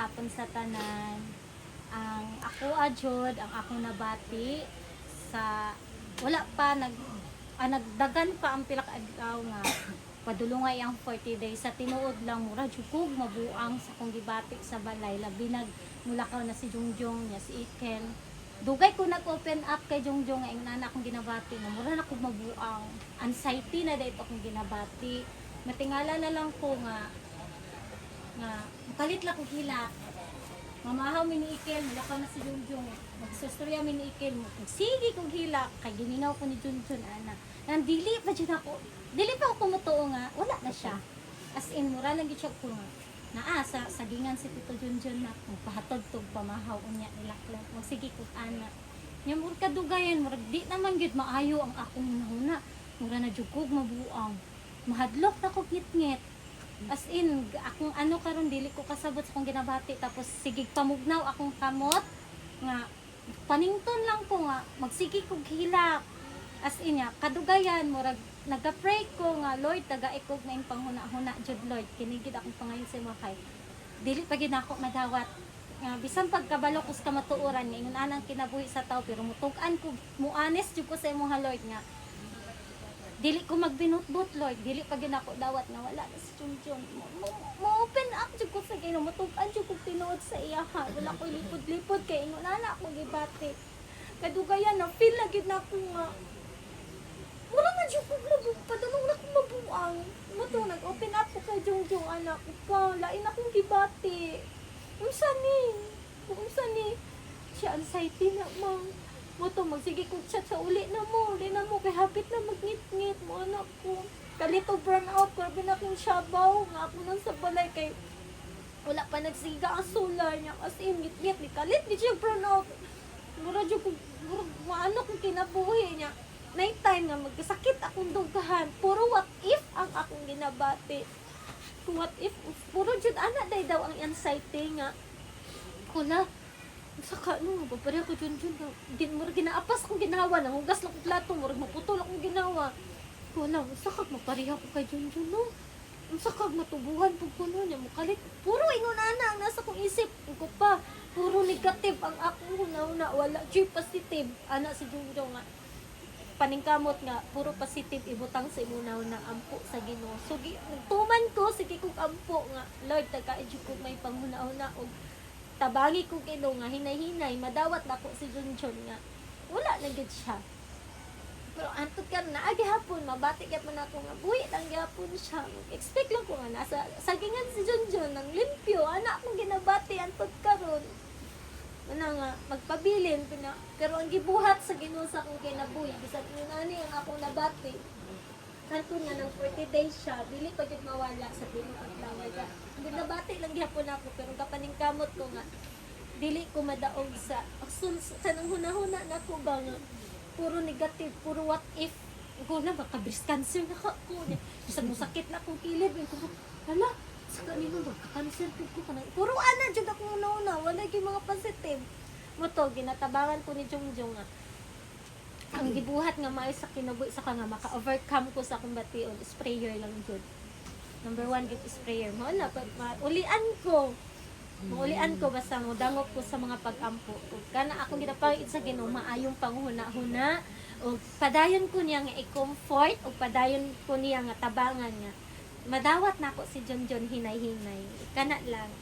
hapon sa tanan. Ang ako ajod, ang ako nabati sa wala pa nagdagan pa ang pila ka adlaw nga padulungay ang 40 days sa tinuod lang mura jukog mabuang sa kong gibati sa balay labi mulakaw na si Jungjong niya si Iken. Dugay ko nag-open up kay Jungjong nga ingana akong ginabati nga mura na ko mabuang. Anxiety na dayto akong ginabati. Matingala na lang ko nga makalit lang ko hila. Mamahaw mi ni Ikel, mulakaw na si Jungjong. Magsustorya mi ni Ikel, sige kong hila kay giningaw ko ni Junjun ana. Nang dili pa jud ako. Dili pa ako kumutuo nga wala na siya. As in mura lang gid siya ko nga. Naa sa sagingan si Tito Junjun na pahatod tog pamahaw unya nilaklan. Sige kog ana. Nya mur kadugayan murag di naman gid maayo ang akong nahuna. Mura na jugog mabuang. Mahadlok na ko ngit-ngit. As in, akong ano karon dili ko kasabot sa akong ginabati tapos sige pamugnaw akong kamot nga panington lang ko nga magsige kog hilak. As in ya, kadugayan murag naga-pray ko nga Lord taga-ikog na yung panghuna-huna jud Lord kini gid akong pangayon sa imong kay dili pa gid ako madawat nga bisan pagkabalo ko sa kamatuoran nga ingon anang kinabuhi sa tao pero mutug-an ko muanes jud ko sa imong Lord nga dili ko magbinutbot Lord dili pa gid ako dawat na wala na si Junjun mo open up jud ko sa Ginoo mutug-an jud ko tinuod sa iya ha wala ko lipod-lipod kay ingon ana ako gibati kadugayan na feel na gid na ko nga wala na jud ko padulong na ko mabuang mo to nag-open up ko kay Jungjong anak ko pa lain akong gibati unsa ni siya anxiety na mang mo to magsige kog chat sa uli na mo kay habit na magngit-ngit mo anak ko kalito burn out grabe na akong shabaw nga ako nang sa balay kay wala pa nagsiga ang solar niya as in ngit-ngit ni kalit di siya burn out mura jud ko maano kung kinabuhi niya night time nga magkasakit akong dugahan puro what if ang akong ginabati what if puro jud ana day daw ang anxiety nga kuna saka no papare ko Junjun din mo ginaapas kong ginawa nang hugas lang kong plato mo maputol akong ginawa kuna saka magpareha ko kay Junjun no saka matubuhan pug kuno niya mukalit puro ingon ana ang nasa kong isip ko pa puro negative ang akong huna wala jud positive ana si Junjun nga paningkamot nga puro positive ibutang sa imunaw na ampo sa Ginoo so tuman ko sige kog ampo nga Lord taga-edyo ko may panghuna-huna og tabangi ko Ginoo nga hinay-hinay madawat na ko si Junjun nga wala na gid siya pero antud karon na agi hapon mabati gyud man ako nga buhi lang gyapon siya expect lang ko nga nasa sagingan si Junjun nang limpyo ana akong ginabati antud karon ana nga magpabilin pero ang gibuhat sa Ginoo sa akong kinabuhi bisan inani ang akong nabati kanto nga ng 40 days siya dili pa gyud mawala sa Ginoo at lawaga ginabati lang gyapon ako pero kapaningkamot ko nga dili ko madaog sa nang hunahuna na ko ba nga puro negative puro what if ko na baka breast cancer na ko bisan mo sakit na akong kilid ko hala sa kanino magka-cancer ko kanang puro ana jud ako una wala gyud mga positive mo to ginatabangan ko ni Jungjong nga ang gibuhat nga maay sa kinabuhi sa nga maka-overcome ko sa akong bation sprayer lang jud number 1 gid sprayer mo na ulian ko basta mo dangop ko sa mga pag-ampo ug kana akong ginapangit sa Ginoo maayong panghuna-huna ug padayon ko niya nga i-comfort ug padayon ko niya nga tabangan nga madawat na ako si Junjun hinay-hinay kana lang